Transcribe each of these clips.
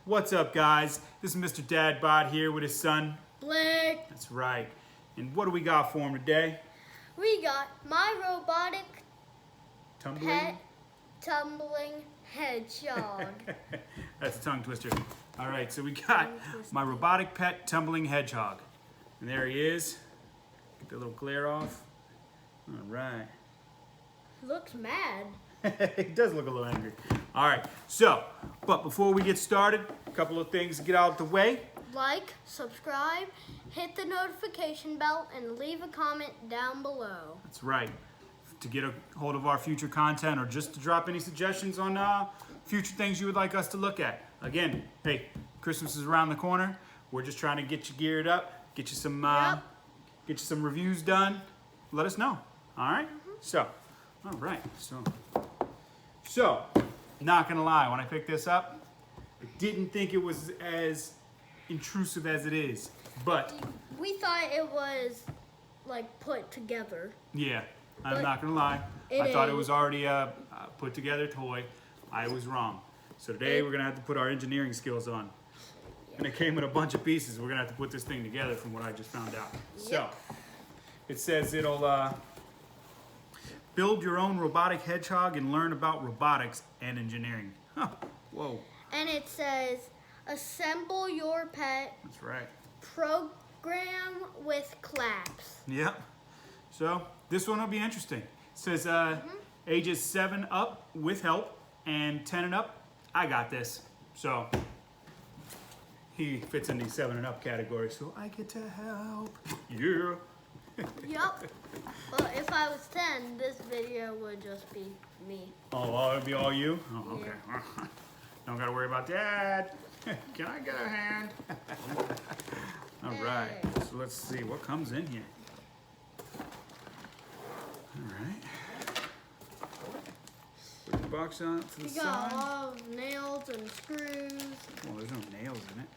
What's up, guys? This is Mr. Dadbot here with his son, Blake. That's right. And what do we got for him today? We got my robotic Tumbling? pet tumbling hedgehog. That's a tongue twister. All right, so we got my robotic pet tumbling hedgehog. And there he is. Get the little glare off. All right. Looks mad. He does look a little angry. All right, so, but before we get started, a couple of things to get out of the way. Like, subscribe, hit the notification bell, and leave a comment down below. That's right. To get a hold of our future content or just to drop any suggestions on future things you would like us to look at. Again, hey, Christmas is around the corner. We're just trying to get you geared up, get you some reviews done. Let us know. All right? So, all right. So, not gonna lie, when I picked this up, I didn't think it was as intrusive as it is, but We thought it was like put together. yeah, I'm But not gonna lie. it I thought it is. was already a put together toy. I was wrong. So today we're gonna have to put our engineering skills on. And it came with a bunch of pieces. We're gonna have to put this thing together from what I just found out. So it says it'll build your own robotic hedgehog and learn about robotics and engineering. Huh. Whoa. And it says, assemble your pet, That's right. program with claps. Yep. So this one will be interesting. It says ages 7 up with help and 10 and up, I got this. So he fits in the 7 and up category, so I get to help. Yeah. Yup. Well, if I was 10, this video would just be me. Oh, it'll be all you? Oh, okay. Don't gotta worry about Dad. Can I get a hand? All right. So let's see what comes in here. All right. Put the box on to the You got a side. lot of nails and screws. Well, there's no nails in it.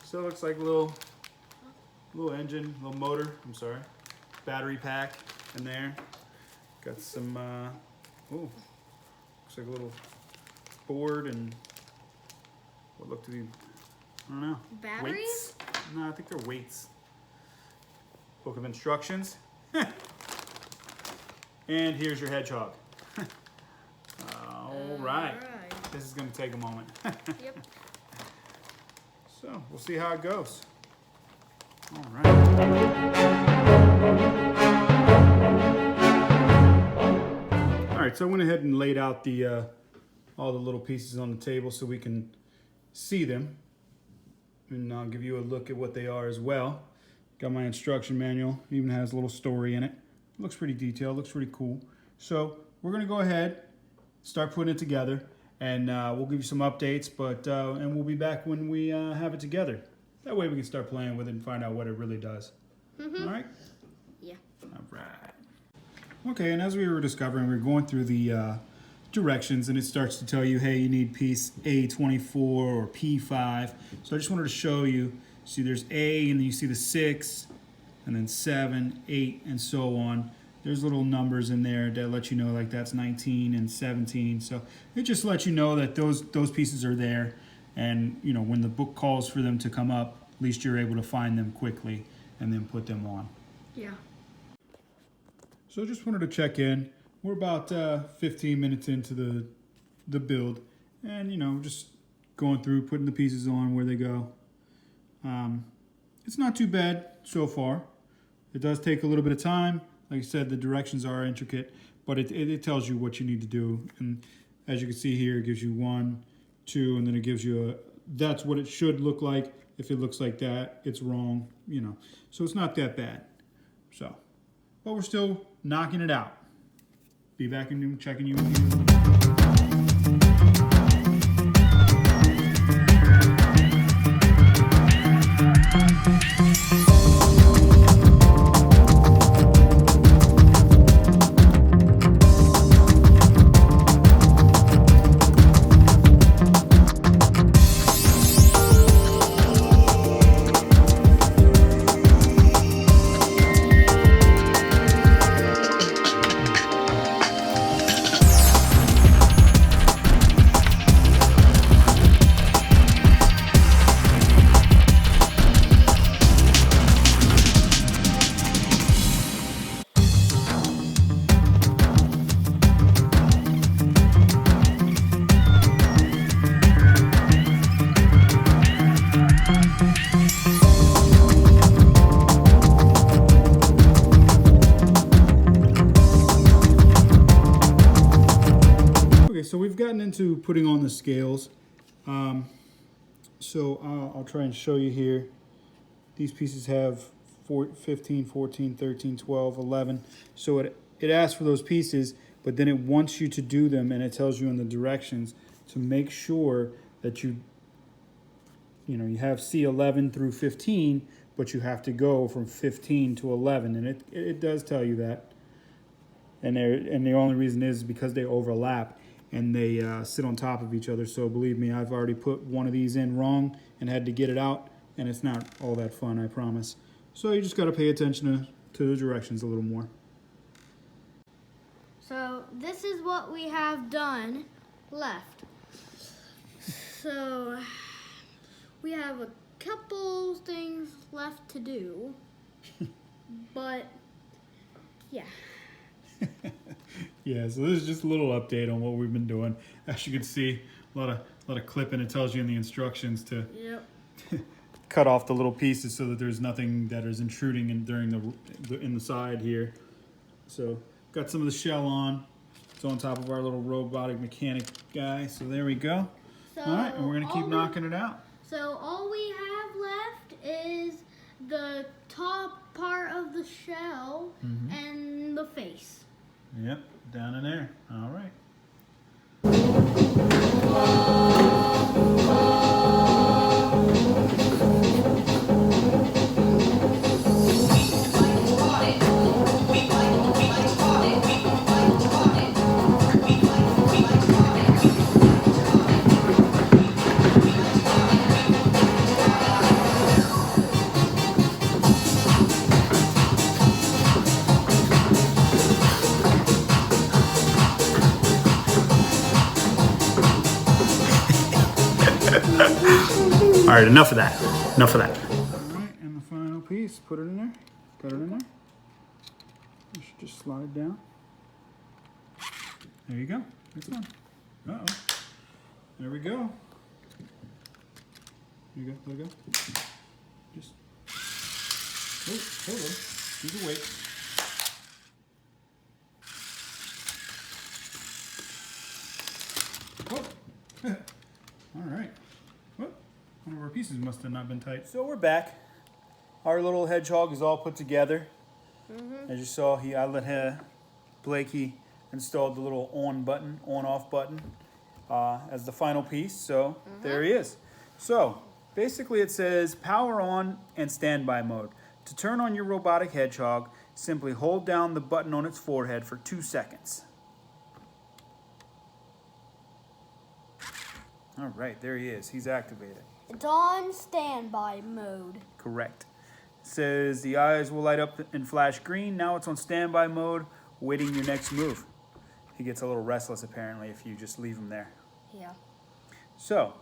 So it looks like a little engine, little motor. I'm sorry. Battery pack in there. Got some. Looks like a little board and what look to be. I don't know. Batteries? Weights? No, I think they're weights. Book of instructions. And here's your hedgehog. All right. This is going to take a moment. Yep. So we'll see how it goes. All right. All right. So I went ahead and laid out the all the little pieces on the table so we can see them, and I'll give you a look at what they are as well. Got my instruction manual. Even has a little story in it. Looks pretty detailed. Looks pretty cool. So we're gonna go ahead, start putting it together, and we'll give you some updates. But and we'll be back when we have it together. That way we can start playing with it and find out what it really does. All right? Yeah. All right. Okay, and as we were discovering, we were going through the directions, and it starts to tell you, hey, you need piece A24 or P5. So I just wanted to show you. See, there's A, and then you see the 6, and then 7, 8, and so on. There's little numbers in there that let you know, like that's 19 and 17. So it just lets you know that those pieces are there. And, you know, when the book calls for them to come up, at least you're able to find them quickly and then put them on. Yeah. So just wanted to check in. We're about 15 minutes into the build. And, you know, just going through, putting the pieces on where they go. It's not too bad so far. It does take a little bit of time. Like I said, the directions are intricate, but it tells you what you need to do. And as you can see here, it gives you 1, 2, and then it gives you that's what it should look like. If it looks like that, it's wrong, you know. So it's not that bad. So, but we're still knocking it out. Be back and checking you. putting on the scales. So I'll try and show you here. These pieces have 15, 14, 13, 12, 11. So it asks for those pieces, but then it wants you to do them, and it tells you in the directions to make sure that you have C11 through 15, but you have to go from 15 to 11, and it does tell you that. And the only reason is because they overlap and they sit on top of each other. So believe me, I've already put one of these in wrong and had to get it out, and it's not all that fun, I promise. So you just got to pay attention to the directions a little more. So this is what we have done left. So we have a couple things left to do, but yeah. Yeah, so this is just a little update on what we've been doing. As you can see, a lot of clipping. It tells you in the instructions to cut off the little pieces so that there's nothing that is intruding in the side here. So got some of the shell on. It's on top of our little robotic mechanic guy. So there we go. So all right, and we're gonna keep knocking it out. So all we have left is the top part of the shell and the face. Yep, down in there. All right. All right, enough of that. Enough of that. All right, and the final piece, put it in there. Got it in there. You should just slide it down. There you go. It's done. Uh-oh. There we go. There you go. Let it go. Just. Oh, hold on. You can wait. Oh. All right. One of our pieces must have not been tight. So we're back. Our little hedgehog is all put together. As you saw, Blakey installed the little on-off button as the final piece. So there he is. So basically it says power on and standby mode. To turn on your robotic hedgehog, simply hold down the button on its forehead for 2 seconds. All right, there he is. He's activated. It's on standby mode. Correct. It says the eyes will light up and flash green. Now it's on standby mode, waiting your next move. He gets a little restless apparently if you just leave him there. Yeah. So,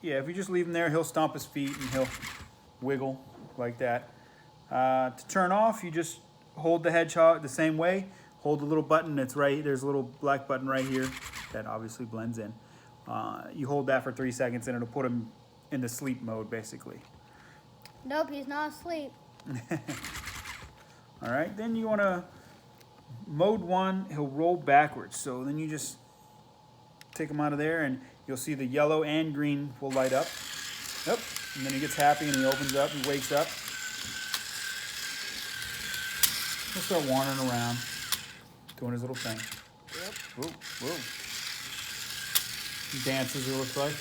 if you just leave him there, he'll stomp his feet and he'll wiggle like that. To turn off, you just hold the hedgehog the same way. Hold the little button that's right. There's a little black button right here that obviously blends in. You hold that for 3 seconds and it'll put him in the sleep mode basically. Nope, he's not asleep. All right, then you want to mode 1, he'll roll backwards. So then you just take him out of there and you'll see the yellow and green will light up. Yep, and then he gets happy and he opens up and wakes up. He'll start wandering around, doing his little thing. Yep. Whoa, whoa. He dances, it looks like.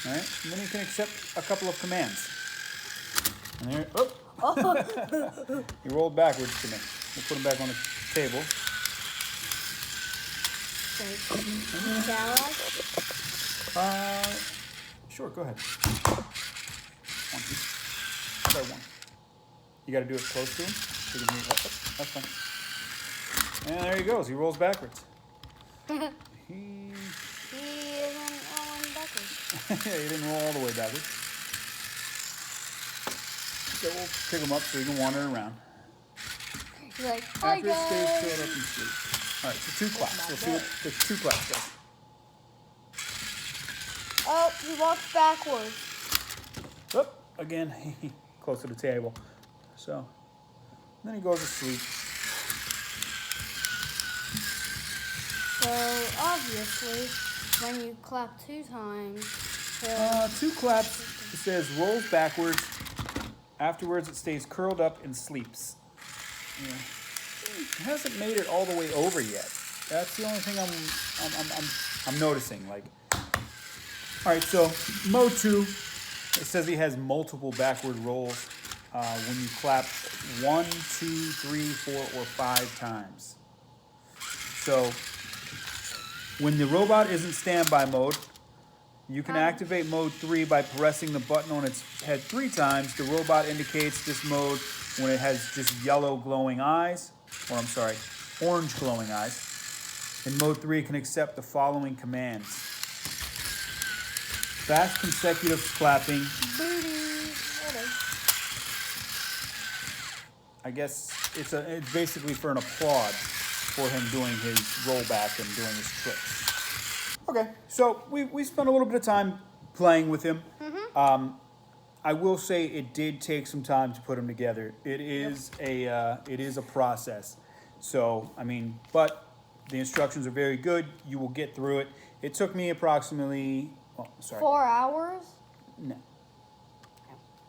All right, and then you can accept a couple of commands. And there, he rolled backwards to me. We'll put him back on the table. Sure, go ahead. One, two. Try one. You got to do it close to him. So you can hear, that's fine. And there he goes. He rolls backwards. He isn't rolling backwards. Yeah, he didn't roll all the way backwards. So we'll pick him up so he can wander around. He's like, hi After it stays guys. curled up and sleep. All right, so 2 claps. We'll see what there's 2 claps does. Oh, he walks backwards. Oh, again, close to the table. So then he goes to sleep. So obviously, when you clap 2 times, 2 claps, it says rolls backwards. Afterwards, it stays curled up and sleeps. Yeah. It hasn't made it all the way over yet. That's the only thing I'm noticing. Like, all right, so mode 2, it says he has multiple backward rolls when you clap 1, 2, 3, 4, or 5 times. So when the robot is in standby mode, you can activate mode 3 by pressing the button on its head 3 times. The robot indicates this mode when it has just yellow glowing eyes, or I'm sorry, orange glowing eyes. In mode 3, it can accept the following commands. Fast consecutive clapping. I guess it's basically for an applaud for him doing his rollback and doing his tricks. Okay, so we spent a little bit of time playing with him. I will say it did take some time to put him together. It is a process. So I mean, but the instructions are very good. You will get through it. It took me approximately 4 hours. No.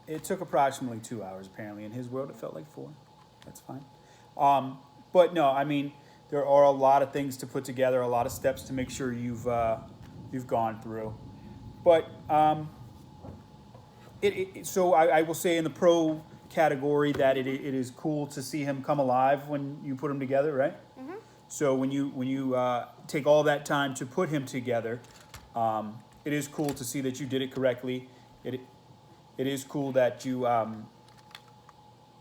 It took approximately 2 hours, apparently. In his world, it felt like 4. That's fine. But no, I mean, there are a lot of things to put together, a lot of steps to make sure you've gone through. But so I will say in the pro category that it is cool to see him come alive when you put him together, right? So when you take all that time to put him together, it is cool to see that you did it correctly. It is cool that you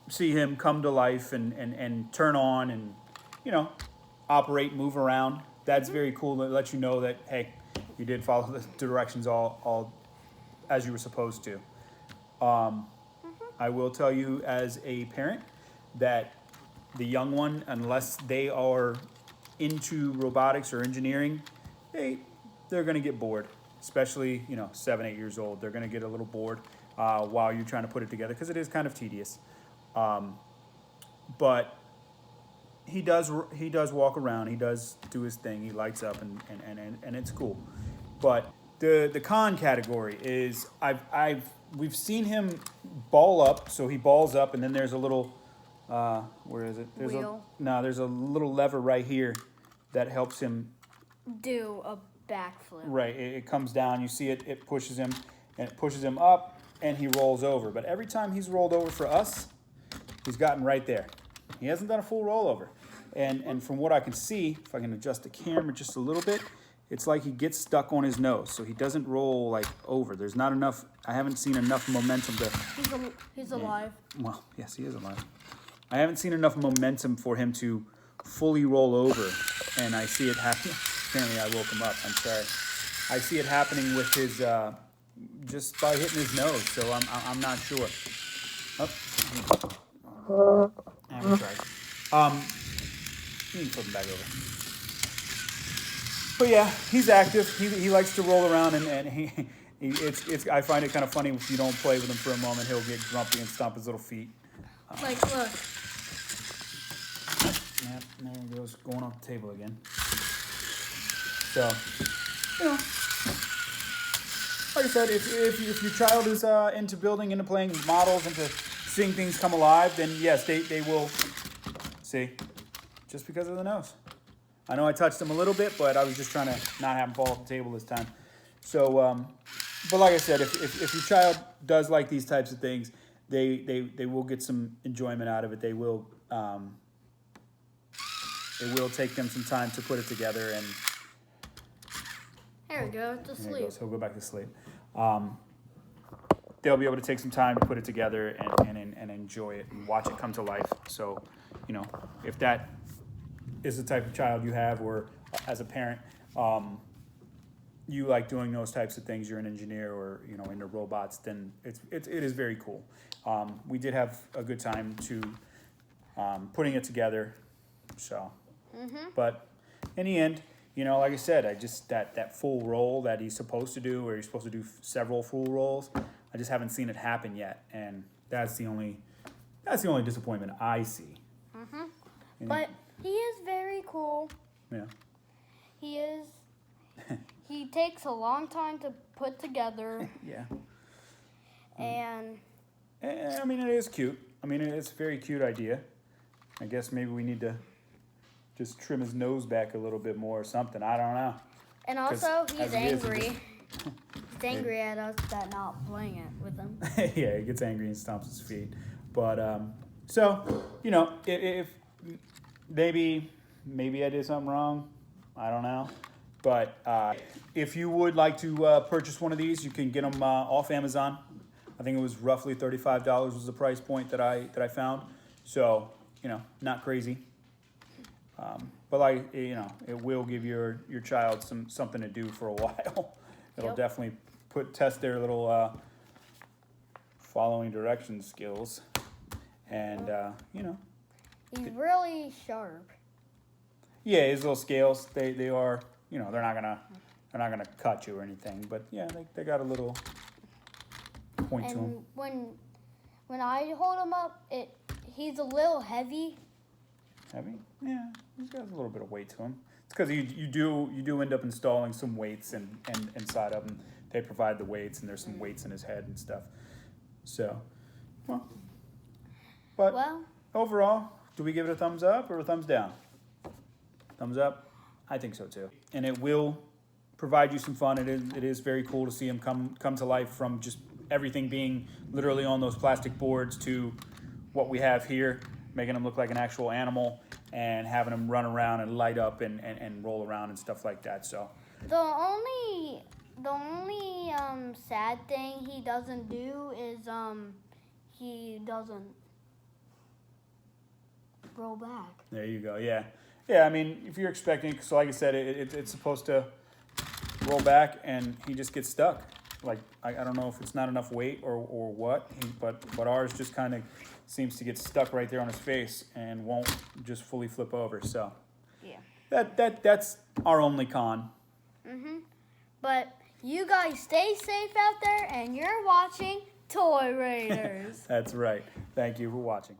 see him come to life and turn on and, operate, move around. That's very cool to let you know that, hey, you did follow the directions all as you were supposed to. I will tell you as a parent that the young one, unless they are into robotics or engineering, they're going to get bored, especially, 7, 8 years old. They're going to get a little bored while you're trying to put it together because it is kind of tedious. But he does walk around. He does do his thing. He lights up and it's cool. But the con category is we've seen him ball up. So he balls up and then there's a little, where is it? There's a little lever right here that helps him do a backflip. Right, it comes down, you see it pushes him, and it pushes him up, and he rolls over. But every time he's rolled over for us, he's gotten right there. He hasn't done a full rollover. And from what I can see, if I can adjust the camera just a little bit, it's like he gets stuck on his nose, so he doesn't roll like over. There's not enough, I haven't seen enough momentum to... He's alive. Well, yes, he is alive. I haven't seen enough momentum for him to fully roll over, and I see it happening. Apparently I woke him up, I'm sorry. I see it happening with his, just by hitting his nose, so I'm not sure. I'm sorry. You can flip him back over. But yeah, he's active. He likes to roll around, and it's. I find it kind of funny if you don't play with him for a moment, he'll get grumpy and stomp his little feet. Like, look. Yeah, there he goes, going off the table again. So, like I said, if your child is into building, into playing models, into seeing things come alive, then yes, they will see, just because of the nose. I know I touched him a little bit, but I was just trying to not have him fall off the table this time. So, but like I said, if your child does like these types of things, they will get some enjoyment out of it. They will take them some time to put it together, and there we go, to sleep. There he goes. He'll go back to sleep. They'll be able to take some time to put it together and enjoy it and watch it come to life. So, if that is the type of child you have, or as a parent, you like doing those types of things, you're an engineer or, into robots, then it is very cool. We did have a good time to putting it together. So, but in the end, like I said, I just, that full roll that he's supposed to do, or he's supposed to do several full rolls, I just haven't seen it happen yet. And that's the only disappointment I see. But he is very cool. Yeah. he is. He takes a long time to put together. Yeah. And I mean, it is cute. I mean, it's a very cute idea. I guess maybe we need to just trim his nose back a little bit more or something. I don't know. And also, 'Cause he's as he is, he angry. He's angry at us that not playing it with him. Yeah, he gets angry and stomps his feet. But so you know, if maybe I did something wrong, I don't know. But if you would like to purchase one of these, you can get them off Amazon. I think it was roughly $35 was the price point that I found. So you know, not crazy. But like you know, it will give your child something to do for a while. It'll Yep. definitely test their little following directions skills, and you know, He's really sharp. yeah, his little scales they are, you know, they're not gonna cut you or anything, but yeah, they got a little point to them. And when I hold him up, he's a little heavy. Heavy? Yeah, he's got a little bit of weight to him. It's because you do end up installing some weights and inside of him. They provide the weights, and there's some weights in his head and stuff. So, but Well, overall, do we give it a thumbs up or a thumbs down? Thumbs up? I think so too. And it will provide you some fun. It is very cool to see him come to life from just everything being literally on those plastic boards to what we have here, making him look like an actual animal and having him run around and light up and roll around and stuff like that. So the only sad thing he doesn't do is he doesn't roll back. there you go. Yeah. I mean, if you're expecting, so like I said, it's supposed to roll back, and he just gets stuck. Like I don't know if it's not enough weight or what, but ours just kind of seems to get stuck right there on his face and won't just fully flip over. So Yeah. that's our only con. But you guys stay safe out there, and you're watching Toy Raiders. That's right. Thank you for watching.